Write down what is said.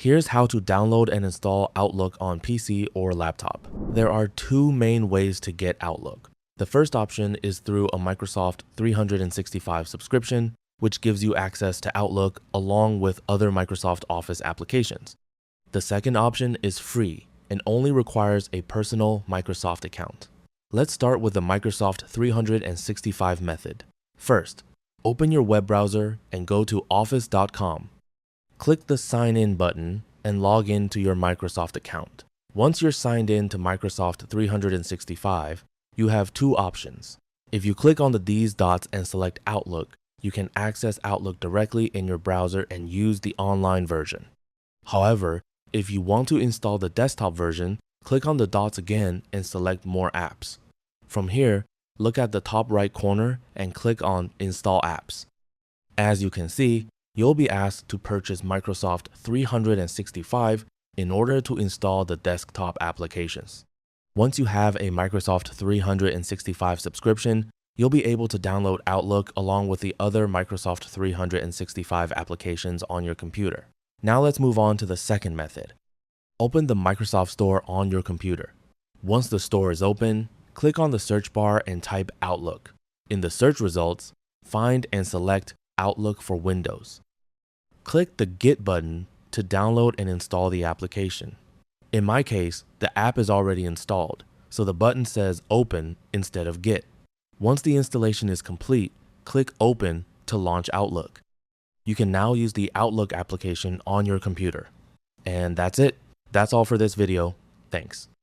Here's how to download and install Outlook on PC or laptop. There are two main ways to get Outlook. The first option is through a Microsoft 365 subscription, which gives you access to Outlook along with other Microsoft Office applications. The second option is free and only requires a personal Microsoft account. Let's start with the Microsoft 365 method. First, open your web browser and go to office.com. Click the Sign In button and log in to your Microsoft account. Once you're signed in to Microsoft 365, you have two options. If you click on these dots and select Outlook, you can access Outlook directly in your browser and use the online version. However, if you want to install the desktop version, click on the dots again and select More Apps. From here, look at the top right corner and click on Install Apps. As you can see, you'll be asked to purchase Microsoft 365 in order to install the desktop applications. Once you have a Microsoft 365 subscription, you'll be able to download Outlook along with the other Microsoft 365 applications on your computer. Now let's move on to the second method. Open the Microsoft Store on your computer. Once the store is open, click on the search bar and type Outlook. In the search results, find and select Outlook for Windows. Click the Get button to download and install the application. In my case, the app is already installed, so the button says Open instead of Get. Once the installation is complete, click Open to launch Outlook. You can now use the Outlook application on your computer. And that's it. That's all for this video. Thanks.